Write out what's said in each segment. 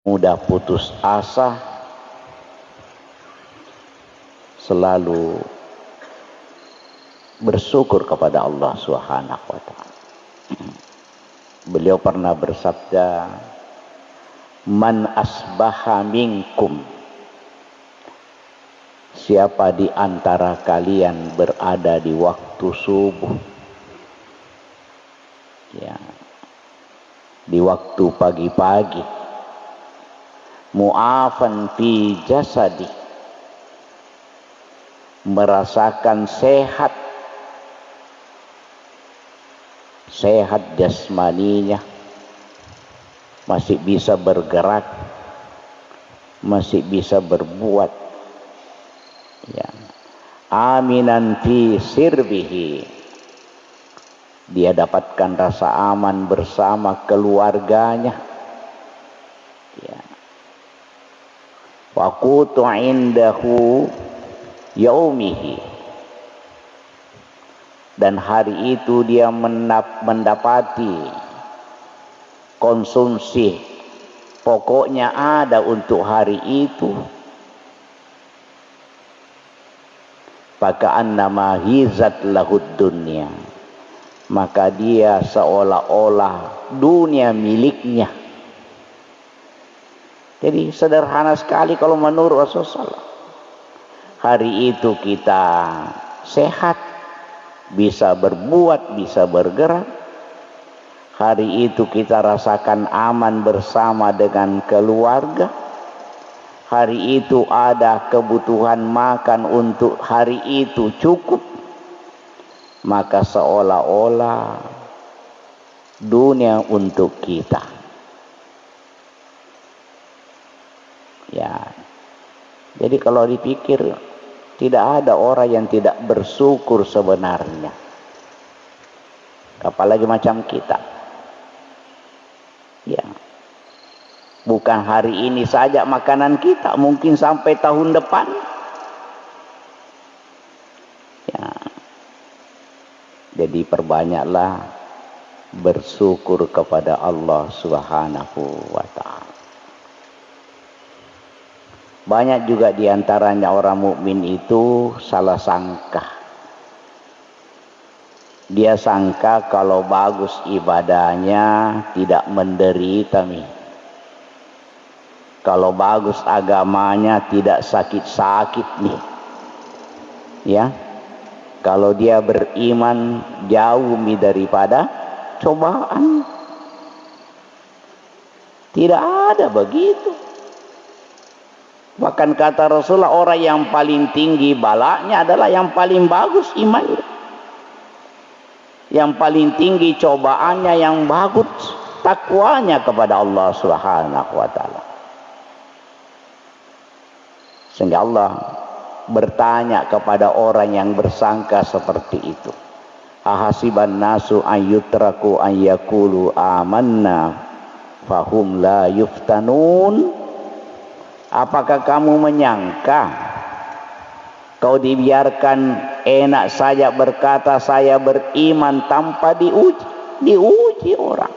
mudah putus asa, selalu bersyukur kepada Allah Subhanahu wa ta'ala. Beliau pernah bersabda, man asbaha minkum, siapa di antara kalian berada di waktu subuh, ya, di waktu pagi-pagi, mu'afan fi jasadi, merasakan sehat jasmaninya, masih bisa bergerak, masih bisa berbuat, ya, aminan fi sirbihi, dia dapatkan rasa aman bersama keluarganya, ya, waqutu indahu yaumihi, dan hari itu dia mendapati konsumsi pokoknya ada untuk hari itu. Faka'annama hizat lahud dunya, maka dia seolah-olah dunia miliknya. Jadi sederhana sekali kalau menurut Rasulullah. Hari itu kita sehat, bisa berbuat, bisa bergerak. Hari itu kita rasakan aman bersama dengan keluarga. Hari itu ada kebutuhan makan untuk hari itu cukup. Maka seolah-olah dunia untuk kita. Ya. Jadi kalau dipikir, tidak ada orang yang tidak bersyukur sebenarnya. Apalagi macam kita. Ya. Bukan hari ini saja makanan kita, mungkin sampai tahun depan. Ya. Jadi perbanyaklah bersyukur kepada Allah Subhanahu wa ta'ala. Banyak juga diantaranya orang mukmin itu salah sangka. Dia sangka kalau bagus ibadahnya tidak menderita nih. Kalau bagus agamanya tidak sakit-sakit nih. Ya. Kalau dia beriman jauh daripada cobaan. Tidak ada begitu. Bahkan kata Rasulullah, orang yang paling tinggi balanya adalah yang paling bagus imannya. Yang paling tinggi cobaannya yang bagus takwanya kepada Allah Subhanahu wa ta'ala. Sehingga Allah bertanya kepada orang yang bersangka seperti itu. Ahasiban nasu ayyutraku ayyakulu amanna fahum la yuftanun. Apakah kamu menyangka kau dibiarkan enak saja berkata saya beriman tanpa diuji orang?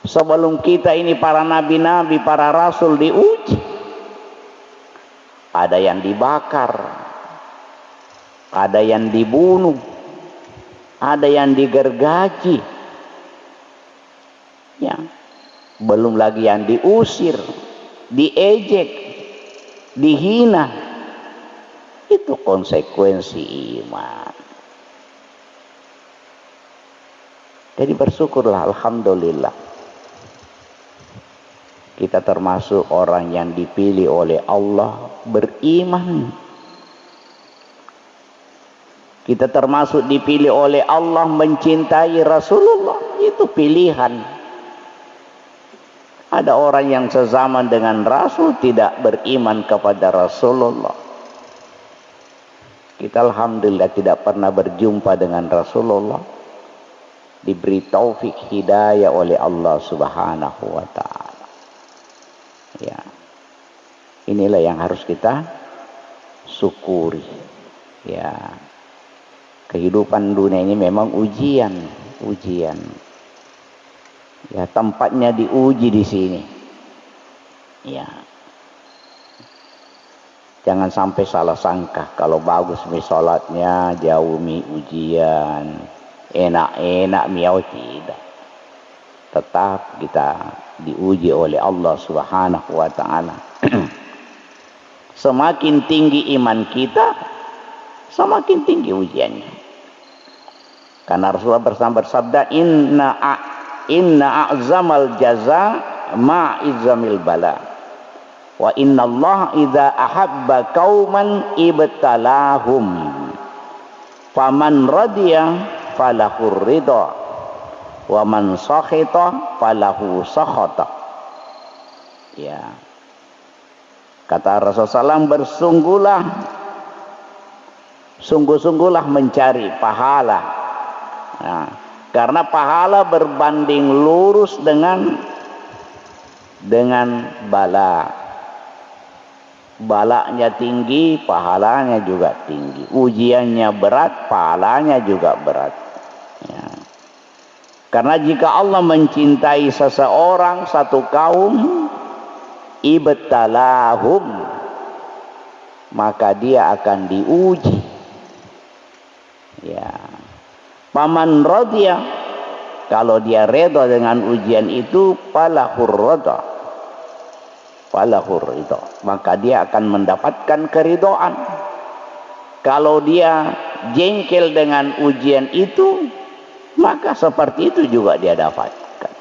Sebelum kita ini para nabi-nabi, para rasul diuji. Ada yang dibakar, ada yang dibunuh, ada yang digergaji, ya. Belum lagi yang diusir, diejek, dihina. Itu konsekuensi iman. Jadi bersyukurlah, alhamdulillah. Kita termasuk orang yang dipilih oleh Allah beriman. Kita termasuk dipilih oleh Allah mencintai Rasulullah. Itu pilihan. Ada orang yang sezaman dengan Rasul tidak beriman kepada Rasulullah. Kita alhamdulillah tidak pernah berjumpa dengan Rasulullah. Diberi taufik hidayah oleh Allah Subhanahu wa ta'ala. Ya. Inilah yang harus kita syukuri. Ya. Kehidupan dunia ini memang ujian. Ya, tempatnya diuji di sini. Ya. Jangan sampai salah sangka kalau bagus mi salatnya, jauh mi ujian, enak-enak miau tidak. Tetap kita diuji oleh Allah Subhanahu wa taala. Semakin tinggi iman kita, semakin tinggi ujiannya. Karena Rasulullah bersabda, inna a'zamal jaza ma'izamil bala. Wa inna Allah idza ahabba qauman ibtalahum. Faman radiya falahur ridha. Wa man sakhita falahu sakhata. Ya. Kata Rasulullah SAW, sungguh-sungguhlah mencari pahala. Nah, karena pahala berbanding lurus dengan bala. Balanya tinggi, pahalanya juga tinggi. Ujiannya berat, pahalanya juga berat. Ya. Karena jika Allah mencintai seseorang, satu kaum, ibtalahum, maka dia akan diuji. Ya. Paman radhiya, kalau dia redha dengan ujian itu, falahur ridha. Falahur ridha, maka dia akan mendapatkan keridhaan. Kalau dia jengkel dengan ujian itu, maka seperti itu juga dia dapatkan.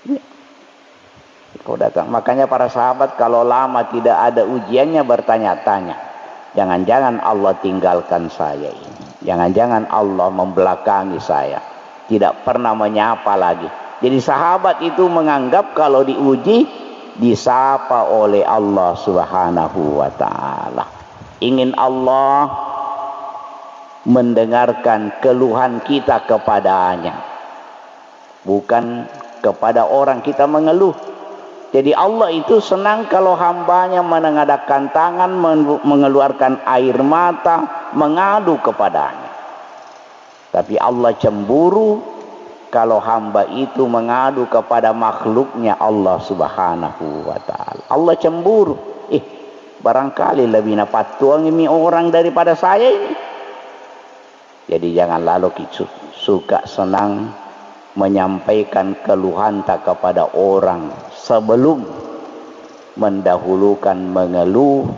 Ya. Kau datang. Makanya para sahabat kalau lama tidak ada ujiannya bertanya-tanya, jangan-jangan Allah tinggalkan saya ini, jangan-jangan Allah membelakangi saya, tidak pernah menyapa lagi. Jadi sahabat itu menganggap kalau diuji disapa oleh Allah Subhanahu wa taala. Ingin Allah mendengarkan keluhan kita kepadanya, bukan kepada orang kita mengeluh. Jadi Allah itu senang kalau hambanya menengadahkan tangan, mengeluarkan air mata, mengadu kepadanya. Tapi Allah cemburu kalau hamba itu mengadu kepada makhluknya Allah Subhanahu wa ta'ala. Allah cemburu. Barangkali lebih napatuang ini orang daripada saya ini. Jadi jangan lalu suka senang menyampaikan keluhan tak kepada orang sebelum mendahulukan mengeluh,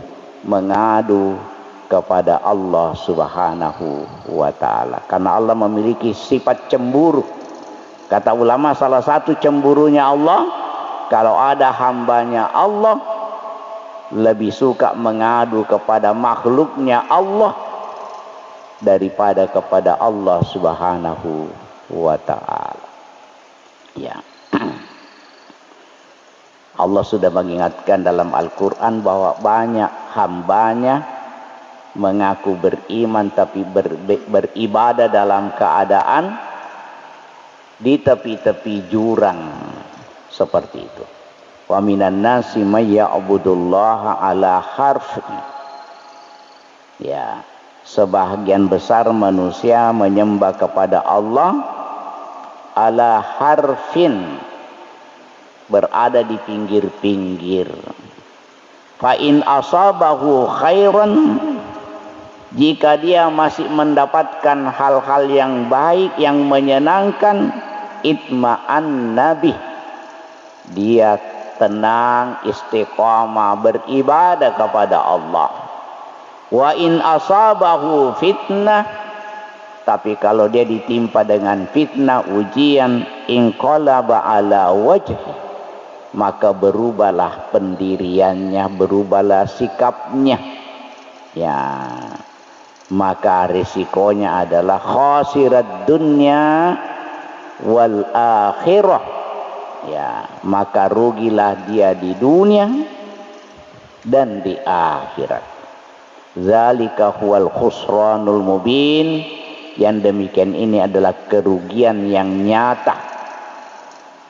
mengadu kepada Allah Subhanahu wa ta'ala. Karena Allah memiliki sifat cemburu. Kata ulama, salah satu cemburunya Allah, kalau ada hambanya Allah lebih suka mengadu kepada makhluknya Allah daripada kepada Allah Subhanahu wa ta'ala. Ya. Allah sudah mengingatkan dalam Al-Quran bahwa banyak hambanya mengaku beriman tapi beribadah dalam keadaan di tepi-tepi jurang seperti itu. Wa minan nasi may ya'budullaha ala harfi. Ya, sebahagian besar manusia menyembah kepada Allah ala harfin, berada di pinggir-pinggir. Fa in asabahu khairan, jika dia masih mendapatkan hal-hal yang baik, yang menyenangkan, itma'an nabi, dia tenang, istiqamah, beribadah kepada Allah. Wa in asabahu fitnah, tapi kalau dia ditimpa dengan fitnah, ujian, inqalaba ala wajhi, maka berubahlah pendiriannya, berubahlah sikapnya. Ya, maka risikonya adalah khasirat dunya wal akhirah. Ya, maka rugilah dia di dunia dan di akhirat. Zalika huwal khusranul mubin. Yang demikian ini adalah kerugian yang nyata.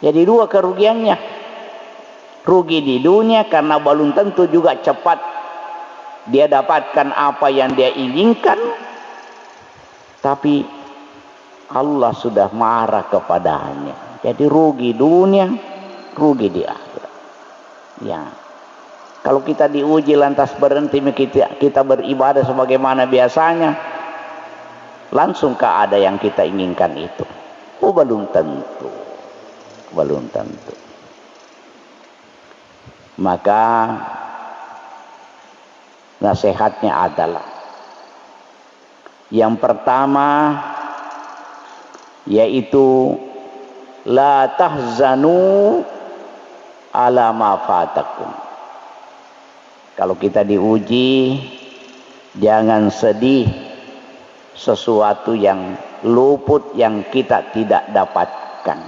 Jadi dua kerugiannya. Rugi di dunia karena belum tentu juga cepat dia dapatkan apa yang dia inginkan, tapi Allah sudah marah kepadanya. Jadi rugi dunia, rugi di akhirat. Ya. Kalau kita diuji lantas berhenti kita beribadah sebagaimana biasanya, langsungkah ada yang kita inginkan itu? Oh, belum tentu. Belum tentu. Maka nasihatnya adalah yang pertama yaitu la tahzanu ala ma fatakum. Kalau kita diuji, jangan sedih sesuatu yang luput yang kita tidak dapatkan.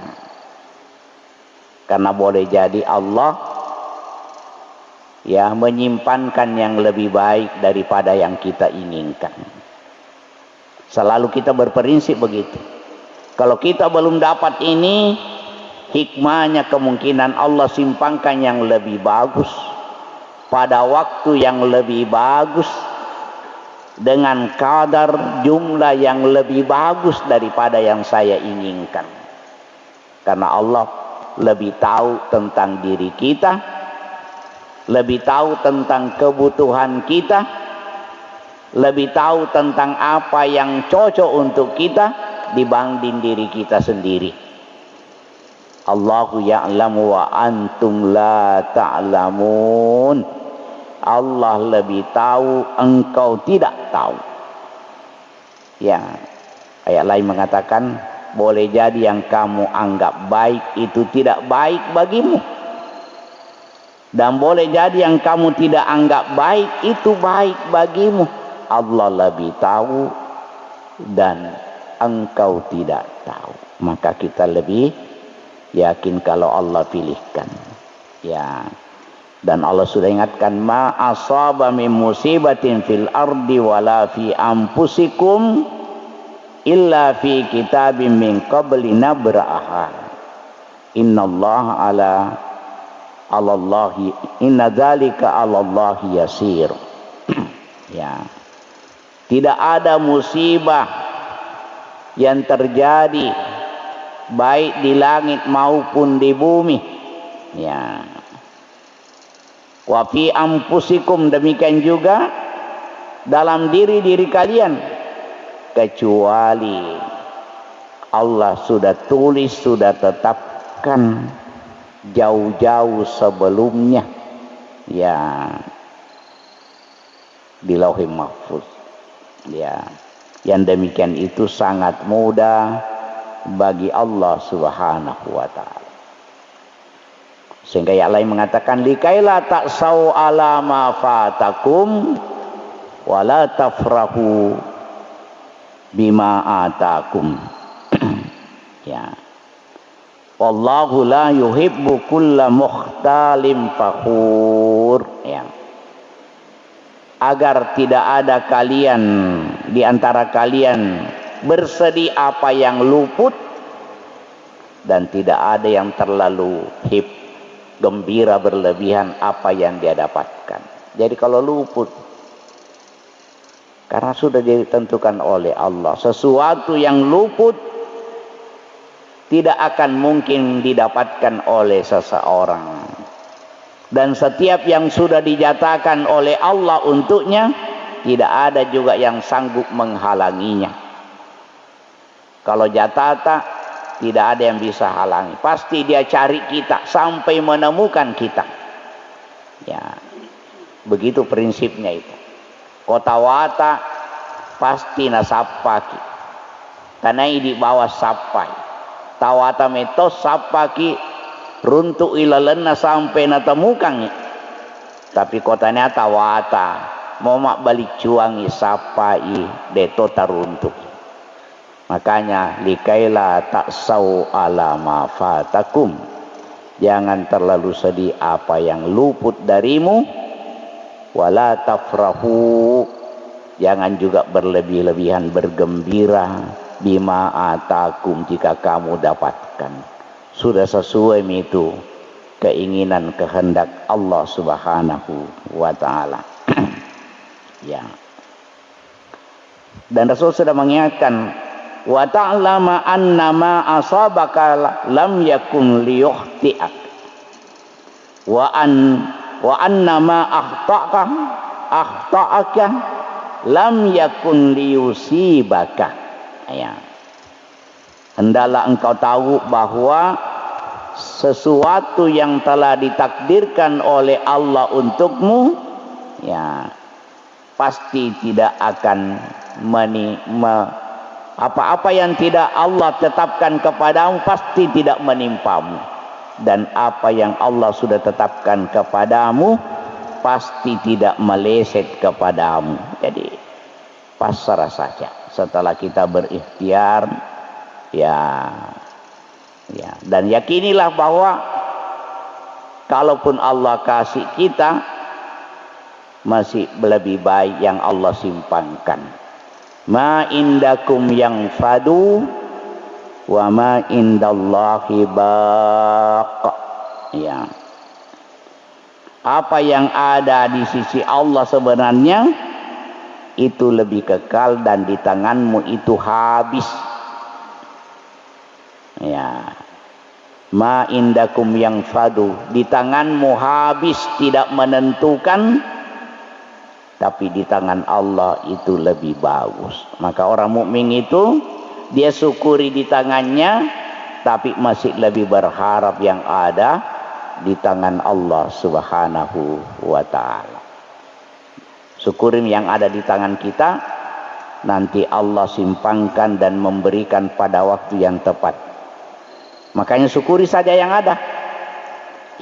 Karena boleh jadi Allah ya menyimpankan yang lebih baik daripada yang kita inginkan. Selalu kita berprinsip begitu. Kalau kita belum dapat ini, hikmahnya kemungkinan Allah simpankan yang lebih bagus pada waktu yang lebih bagus dengan kadar jumlah yang lebih bagus daripada yang saya inginkan. Karena Allah lebih tahu tentang diri kita, lebih tahu tentang kebutuhan kita, lebih tahu tentang apa yang cocok untuk kita dibanding diri kita sendiri. Allahu ya'lamu wa antum la ta'lamun. Allah lebih tahu, engkau tidak tahu. Ya, ayat lain mengatakan boleh jadi yang kamu anggap baik itu tidak baik bagimu, dan boleh jadi yang kamu tidak anggap baik itu baik bagimu. Allah lebih tahu dan engkau tidak tahu. Maka kita lebih yakin kalau Allah pilihkan. Ya. Dan Allah sudah ingatkan, ma asaba min musibatin fil ardi wala fi anfusikum illa fi kitabim min qabli nabra'aha. Innallaha ala Allahi inna dzalika 'alallahi yasir. Ya. Tidak ada musibah yang terjadi baik di langit maupun di bumi. Ya. Wa fi anfusikum, demikian juga dalam diri-diri kalian, kecuali Allah sudah tulis, sudah tetapkan jauh-jauh sebelumnya, ya, di Lauhul Mahfuz. Ya, yang demikian itu sangat mudah bagi Allah Subhanahu wa taala. Sehingga yang lain mengatakan likaila ta'sau ala ma fatakum wala tafrahu bima atakum. Ya. Wallahu la yuhibbu kulla mukhtalin fakhur. Ya. Agar tidak ada kalian di antara kalian bersedih apa yang luput, dan tidak ada yang terlalu gembira berlebihan apa yang dia dapatkan. Jadi kalau luput, karena sudah ditentukan oleh Allah, sesuatu yang luput tidak akan mungkin didapatkan oleh seseorang. Dan setiap yang sudah dijatakan oleh Allah untuknya, tidak ada juga yang sanggup menghalanginya. Kalau jatata, tidak ada yang bisa halangi. Pasti dia cari kita sampai menemukan kita. Ya, begitu prinsipnya itu. Kota wata pasti nasapaki. Tanai di bawah sapai. Tawata metos sapaki runtuk ilalena sampai natemukan. Tapi kotanya tawata mau mak balik cuangi sapai deto taruntuk. Makanya likaila ta'sau ala ma fatakum, jangan terlalu sedih apa yang luput darimu, wala tafrahu, jangan juga berlebih-lebihan bergembira bima atakum, jika kamu dapatkan sudah sesuai itu keinginan kehendak Allah Subhanahu wa taala. Ya. Dan Rasul sudah mengingatkan wa ta'lama annama asabaka lam yakun liyukhti'ak wa annama akhta'aka lam yakun liyusibaka. Ya. Hendaklah engkau tahu bahwa sesuatu yang telah ditakdirkan oleh Allah untukmu, ya, pasti tidak akan apa-apa yang tidak Allah tetapkan kepadamu pasti tidak menimpamu, dan apa yang Allah sudah tetapkan kepadamu pasti tidak meleset kepadamu. Jadi pasrah saja setelah kita berikhtiar, ya, dan yakinilah bahwa kalaupun Allah kasih kita, masih lebih baik yang Allah simpankan. Ma indakum yang fadu wa ma indallahi baq. Ya. Apa yang ada di sisi Allah sebenarnya itu lebih kekal, dan di tanganmu itu habis. Ya. Ma indakum yang fadu, di tanganmu habis, tidak menentukan, tapi di tangan Allah itu lebih bagus. Maka orang mukmin itu dia syukuri di tangannya, tapi masih lebih berharap yang ada di tangan Allah Subhanahu wa ta'ala. Syukuri yang ada di tangan kita, nanti Allah simpangkan dan memberikan pada waktu yang tepat. Makanya syukuri saja yang ada.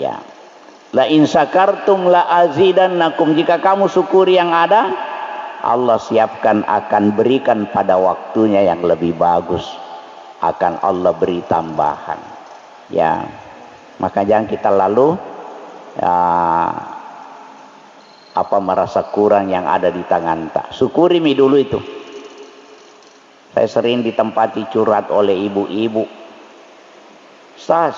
Ya. La in syakartum la azidannakum, jika kamu syukuri yang ada, Allah siapkan akan berikan pada waktunya yang lebih bagus, akan Allah beri tambahan. Ya, maka jangan kita lalu merasa kurang yang ada di tangan tak. Syukuri dulu itu. Saya sering ditempati curhat oleh ibu-ibu. Ustaz,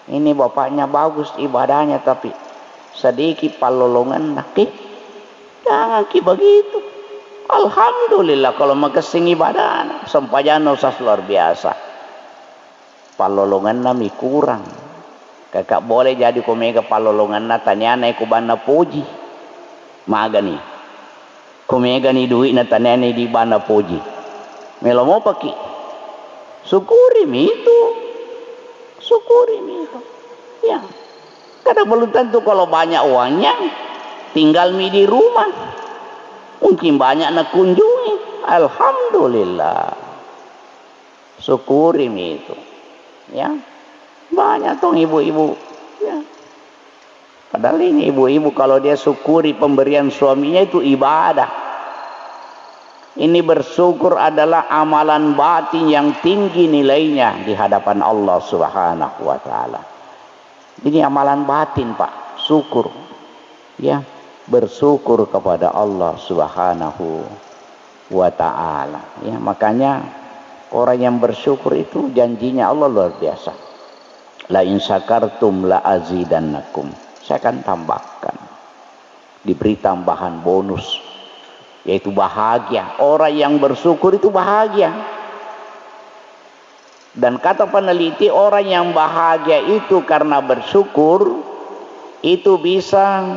ini bapaknya bagus ibadahnya, tapi sedikit palolongan nakik. Jangan begitu. Alhamdulillah kalau makasing ibadah sempajan usah luar biasa. Palolongan nami kurang. Kakak boleh jadi komega palolongan na tanyana ku bana puji. Maga nih. Komega ni duit na tanyana di bana puji. Melo mo paki. Syukuri itu. Syukuri itu. Ya. Kadang belum tentu kalau banyak uangnya tinggal di rumah. Mungkin banyak nak kunjungi. Alhamdulillah. Syukuri itu. Ya. Banyak tuh ibu-ibu. Ya. Padahal ini ibu-ibu kalau dia syukuri pemberian suaminya itu ibadah. Ini bersyukur adalah amalan batin yang tinggi nilainya di hadapan Allah Subhanahu wa ta'ala. Ini amalan batin, Pak, syukur. Ya, bersyukur kepada Allah Subhanahu wa ta'ala. Ya, makanya orang yang bersyukur itu janjinya Allah luar biasa. La in syakartum la azidannakum. Saya akan tambahkan. Diberi tambahan bonus, yaitu bahagia. Orang yang bersyukur itu bahagia. Dan kata peneliti, orang yang bahagia itu karena bersyukur, itu bisa,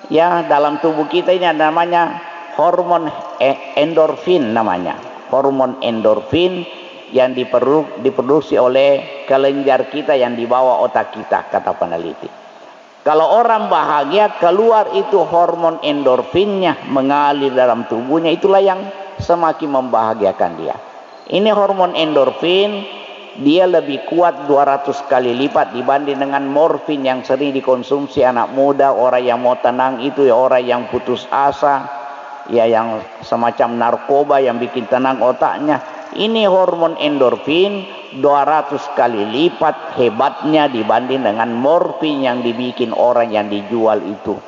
ya, dalam tubuh kita ini ada namanya hormon endorfin namanya. Hormon endorfin yang diproduksi oleh kelenjar kita yang dibawa otak kita, kata peneliti. Kalau orang bahagia, keluar itu hormon endorfinnya mengalir dalam tubuhnya, itulah yang semakin membahagiakan dia. Ini hormon endorfin, dia lebih kuat 200 kali lipat dibanding dengan morfin yang sering dikonsumsi anak muda, orang yang mau tenang itu, ya, orang yang putus asa, ya, yang semacam narkoba yang bikin tenang otaknya. Ini hormon endorfin 200 kali lipat hebatnya dibanding dengan morfin yang dibikin orang yang dijual itu,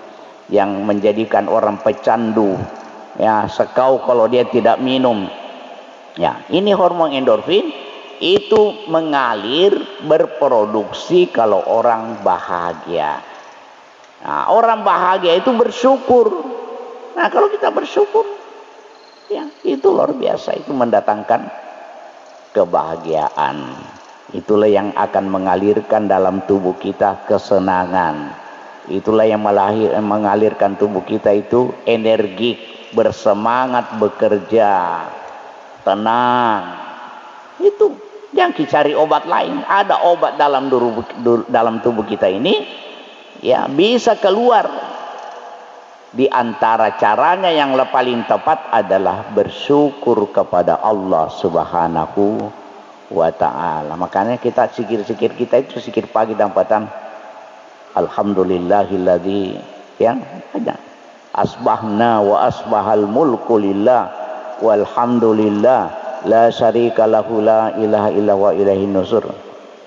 yang menjadikan orang pecandu, ya, sekau kalau dia tidak minum. Ya, ini hormon endorfin itu mengalir, berproduksi kalau orang bahagia. Nah, orang bahagia itu bersyukur. Nah, kalau kita bersyukur, Ya, itu luar biasa, itu mendatangkan kebahagiaan. Itulah yang akan mengalirkan dalam tubuh kita kesenangan. Itulah yang mengalirkan tubuh kita itu energik, bersemangat bekerja, tenang. Itu jangan dicari obat lain. Ada obat dalam tubuh kita ini, ya bisa keluar. Di antara caranya yang paling tepat adalah bersyukur kepada Allah Subhanahu wa ta'ala. Makanya kita zikir-zikir kita itu zikir pagi dan petang. Alhamdulillahilladzi, ya, ada. Asbahna wa asbahal mulku lillah walhamdulillah la syarika lahu la ilaha illa wa ilaihin nusur.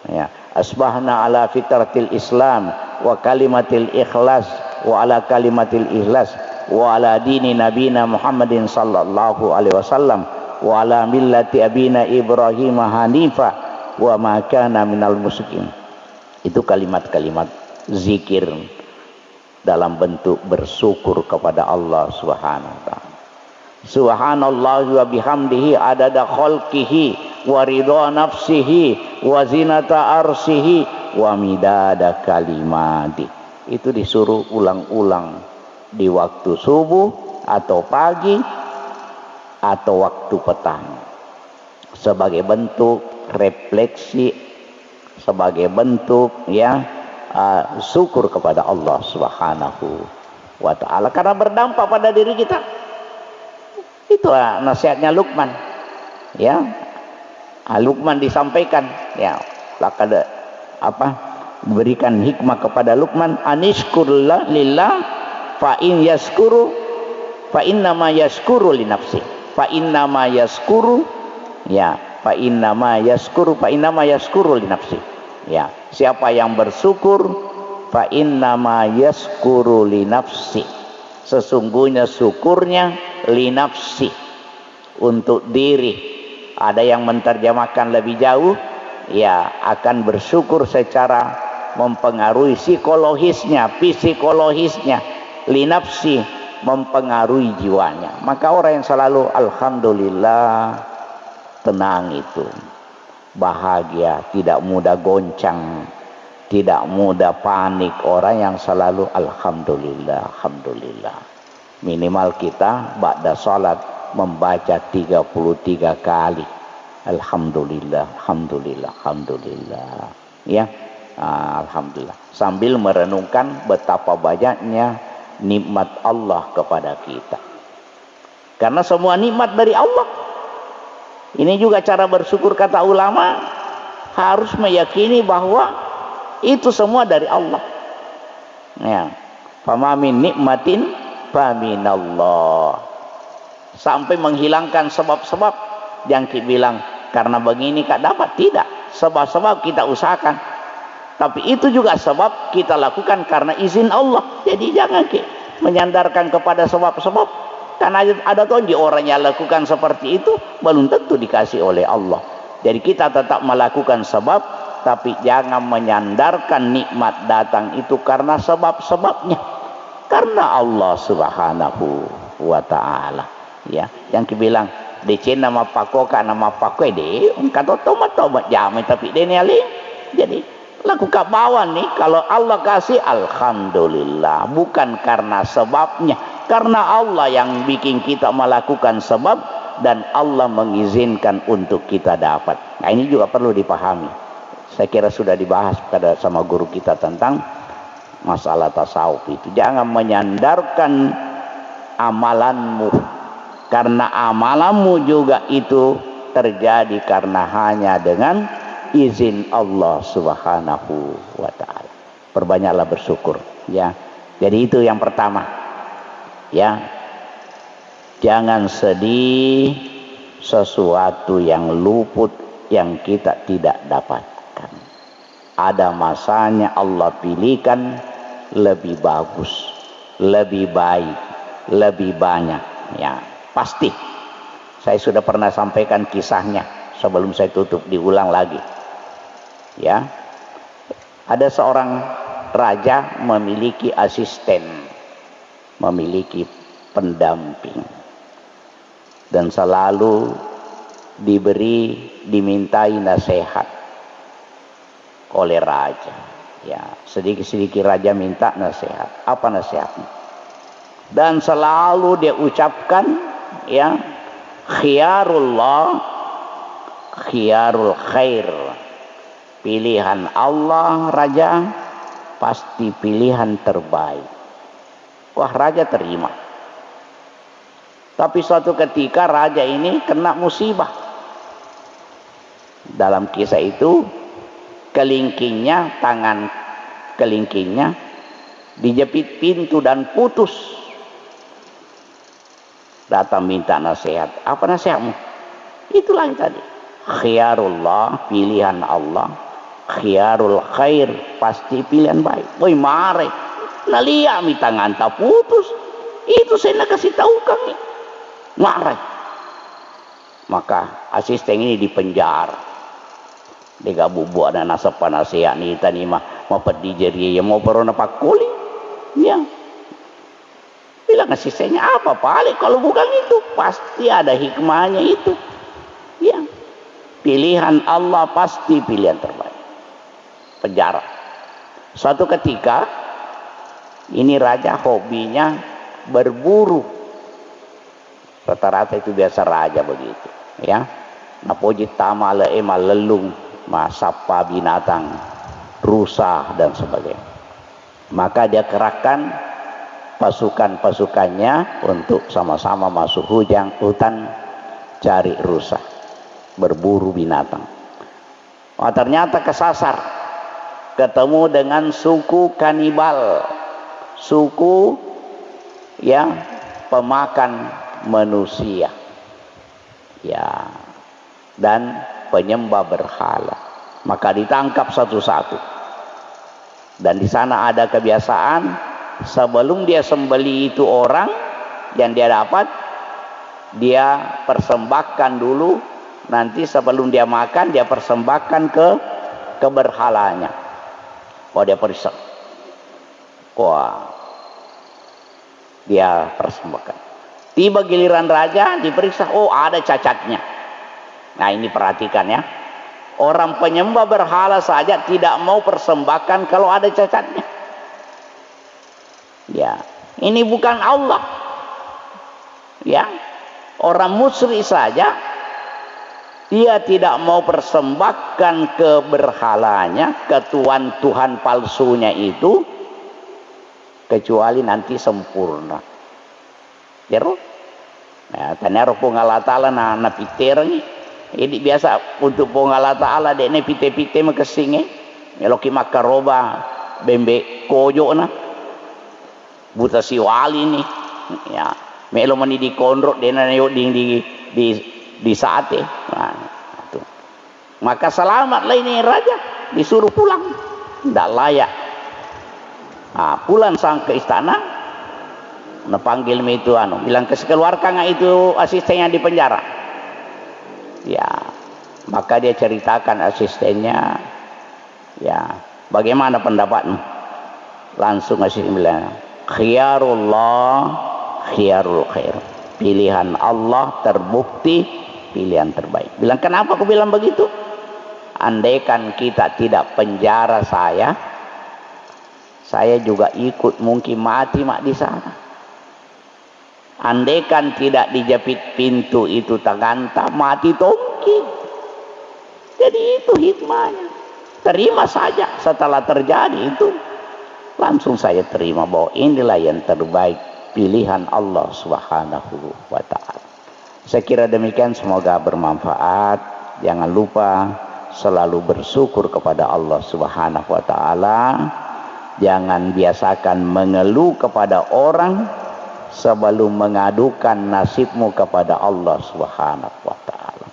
Ya, asbahna ala fitratil Islam wa kalimatil ikhlas wa ala kalimatil ikhlas wa ala dini nabina Muhammadin sallallahu alaihi wasallam wa ala millati abina Ibrahim hanifa wa ma kana minal musyrikin. Itu kalimat-kalimat zikir dalam bentuk bersyukur kepada Allah Subhanahu wa taala. Subhanallah wa bihamdihi adada khalqihi wa ridha nafsihi wa zinata arsihi wa midada kalimati. Itu disuruh ulang-ulang di waktu subuh atau pagi atau waktu petang, sebagai bentuk refleksi, sebagai bentuk syukur kepada Allah Subhanahu wa ta'ala, karena berdampak pada diri kita. Itulah nasihatnya Luqman, ya. Luqman disampaikan, ya, berikan hikmah kepada Luqman, anishkurullah lillah fa in yaskuru fa innama yaskuru li nafsi fa innama yaskuru ya fa innama yaskuru li nafsi. Ya, siapa yang bersyukur fa innama yaskuru li nafsi, sesungguhnya syukurnya li nafsi, untuk diri. Ada yang menerjemahkan lebih jauh, ya, akan bersyukur secara mempengaruhi psikologisnya, li nafsi, mempengaruhi jiwanya. Maka orang yang selalu alhamdulillah, tenang itu, bahagia, tidak mudah goncang, tidak mudah panik. Orang yang selalu alhamdulillah, alhamdulillah. Minimal kita ba'da salat membaca 33 kali alhamdulillah, alhamdulillah, alhamdulillah, ya. Alhamdulillah, sambil merenungkan betapa banyaknya nikmat Allah kepada kita, karena semua nikmat dari Allah. Ini juga cara bersyukur, kata ulama, harus meyakini bahwa itu semua dari Allah, ya. Fama min nikmatin faminallah, sampai menghilangkan sebab-sebab yang kita bilang karena begini kak dapat. Tidak, sebab-sebab kita usahakan, tapi itu juga sebab kita lakukan karena izin Allah. Jadi jangan menyandarkan kepada sebab-sebab, karena ada tonji orang yang lakukan seperti itu belum tentu dikasih oleh Allah. Jadi kita tetap melakukan sebab, tapi jangan menyandarkan nikmat datang itu karena sebab-sebabnya, karena Allah Subhanahu wa ta'ala, ya. Yang dibilang DC nama pakoka nama pakoi de kata tomat jamai, tapi dia ni jadi laku kat bawah nih, kalau Allah kasih alhamdulillah, bukan karena sebabnya, karena Allah yang bikin kita melakukan sebab dan Allah mengizinkan untuk kita dapat. Nah, ini juga perlu dipahami. Saya kira sudah dibahas sama guru kita tentang masalah tasawuf itu. Jangan menyandarkan amalanmu, karena amalanmu juga itu terjadi karena hanya dengan izin Allah Subhanahu wa ta'ala. Perbanyaklah bersyukur, ya. Jadi itu yang pertama, ya. Jangan sedih sesuatu yang luput, yang kita tidak dapatkan. Ada masanya Allah pilihkan lebih bagus, lebih baik, lebih banyak, ya. Pasti. Saya sudah pernah sampaikan kisahnya, sebelum saya tutup diulang lagi. Ya, ada seorang raja memiliki asisten, memiliki pendamping. dan selalu dimintai nasihat oleh raja. Ya, sedikit-sedikit raja minta nasihat. Apa nasihatnya? Dan selalu dia ucapkan, ya, khiyarullah, khiyarul khair. Pilihan Allah raja pasti pilihan terbaik. Wah, raja terima. Tapi suatu ketika raja ini kena musibah. Dalam kisah itu, tangan kelingkingnya dijepit pintu dan putus. Datang minta nasihat. Apa nasihatmu? Itulah yang tadi. Khiyarullah, pilihan Allah. Khiyarul khair, pasti pilihan baik. Woi, mare. Nalia mi tangan tak putus. Itu saya nak kasih tahu kami. Mare. Maka asisten ini dipenjara. Dia bubu ada nasab nasihat ni tani mah mau pergi jeri ya mau perona pakuli. Ya. Bilang asistennya apa balik kalau bukan itu pasti ada hikmahnya itu. Ya. Pilihan Allah pasti pilihan terbaik. Penjara. Suatu ketika ini raja hobinya berburu. Rata-rata itu biasa raja begitu, ya. Napoji tamala emal lelung, masapa binatang, rusa dan sebagainya. Maka dia kerahkan pasukan-pasukannya untuk sama-sama masuk hutan cari rusa, berburu binatang. Oh, ternyata kesasar, ketemu dengan suku kanibal, suku yang pemakan manusia, ya, dan penyembah berhala. Maka ditangkap satu-satu. Dan di sana ada kebiasaan, sebelum dia sembeli itu orang yang dia dapat, dia persembahkan dulu. Nanti sebelum dia makan, dia persembahkan ke berhalanya. Oh, dia periksa. Wah, dia persembahkan. Tiba giliran raja, diperiksa. Oh, ada cacatnya. Nah, ini perhatikan ya. Orang penyembah berhala saja tidak mau persembahkan kalau ada cacatnya. Ya, ini bukan Allah. Ya, orang musyrik saja dia tidak mau persembahkan ke berhalanya, ke Tuhan palsunya itu, kecuali nanti sempurna. Jero? Nah, tanero pungala ta'ala na piter ni. Ini biasa untuk pungala ta'ala dek ne pite-pite makesinge. Meloki makaroba bembe kojo na. Buta si wali ni. Ya, melo mani di kondrok dena yo di sate. Nah, itu. Maka selamatlah ini raja, disuruh pulang. Tidak layak. Nah, pulang sang ke istana. Napanggil itu bilang keluarkan itu asistennya di penjara. Ya, maka dia ceritakan asistennya, ya, bagaimana pendapatmu? Langsung asisten bilang, khiyarullah khiyarul khair. Pilihan Allah terbukti pilihan terbaik. Bilang, kenapa aku bilang begitu? Andaikan kita tidak penjara saya juga ikut mungkin mati di sana. Andaikan tidak dijepit pintu itu tanganta, mati tongki. Jadi itu hikmahnya. Terima saja setelah terjadi itu. Langsung saya terima bahwa inilah yang terbaik, pilihan Allah Subhanahu wa ta'ala. Saya kira demikian, semoga bermanfaat. Jangan lupa selalu bersyukur kepada Allah Subhanahu wa ta'ala. Jangan biasakan mengeluh kepada orang sebelum mengadukan nasibmu kepada Allah Subhanahu wa ta'ala.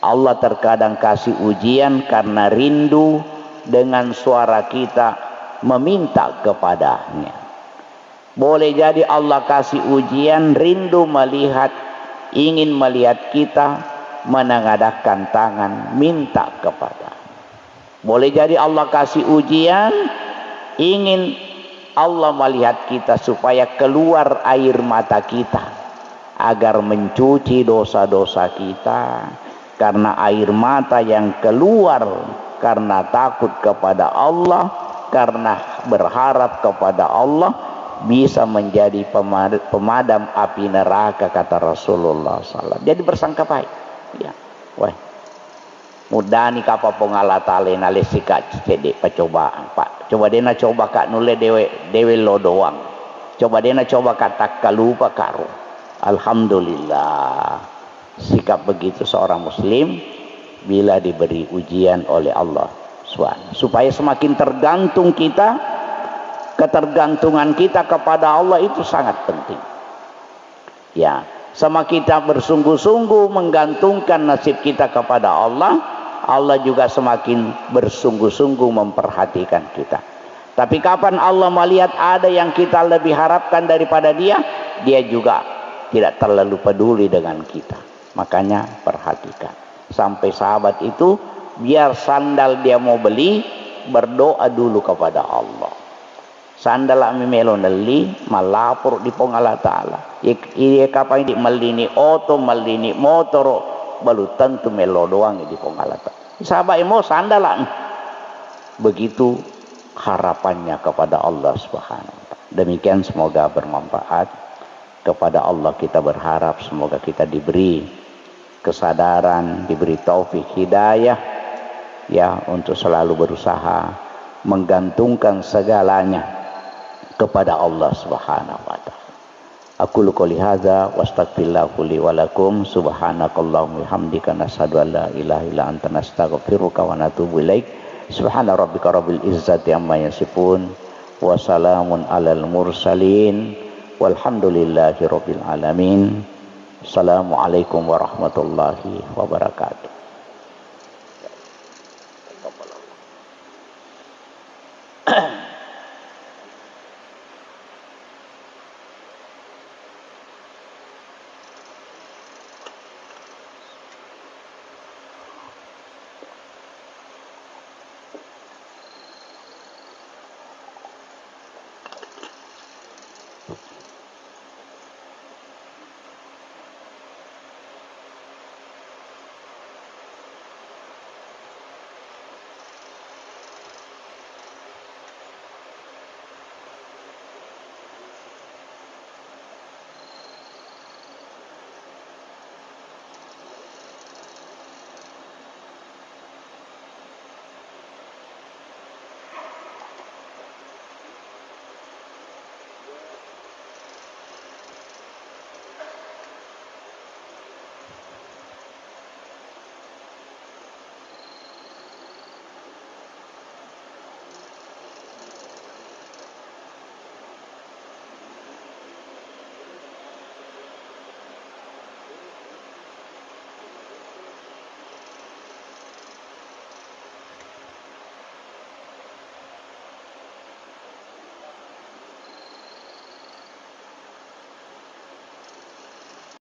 Allah terkadang kasih ujian karena rindu dengan suara kita meminta kepadanya. Boleh jadi Allah kasih ujian rindu ingin melihat kita menengadahkan tangan minta kepada. Boleh jadi Allah kasih ujian ingin Allah melihat kita supaya keluar air mata kita. agar mencuci dosa-dosa kita, karena air mata yang keluar karena takut kepada Allah, karena berharap kepada Allah, bisa menjadi pemadam api neraka, kata Rasulullah SAW. Jadi bersangka baik. Ya, wah, mudah nih kapa pengala tale nale sikat cedek percobaan pak. Coba dena coba kak nule dewe lo doang. Coba dena coba kata kalupa karu. Alhamdulillah, sikap begitu seorang muslim bila diberi ujian oleh Allah SWT. Supaya semakin tergantung kita, ketergantungan kita kepada Allah itu sangat penting. Ya, sama kita bersungguh-sungguh menggantungkan nasib kita kepada Allah, Allah juga semakin bersungguh-sungguh memperhatikan kita. Tapi kapan Allah melihat ada yang kita lebih harapkan daripada dia, dia juga tidak terlalu peduli dengan kita. Makanya perhatikan. Sampai sahabat itu biar sandal dia mau beli, berdoa dulu kepada Allah. Sandal ami melo nali malapur di pongala ta'ala. Iya kapan di malini oto malini motor balu tentu melo doang di pongala ta'ala. Sahabat mau sandalan. Begitu harapannya kepada Allah Subhanahu wa ta'ala. Demikian semoga bermanfaat. Kepada Allah kita berharap semoga kita diberi kesadaran, diberi taufik hidayah ya untuk selalu berusaha menggantungkan segalanya kepada Allah Subhanahu wa taala. Aqulu qouli hadza wastaghfirullahu li wa lakum subhanakallahumma hamdika nasyhadu an la ilaha illa anta nastaghfiruka wa natubu ilaik. Subhana rabbika rabbil izzati amma yasifun wa salamun alal mursalin walhamdulillahi rabbil alamin. Assalamualaikum warahmatullahi wabarakatuh.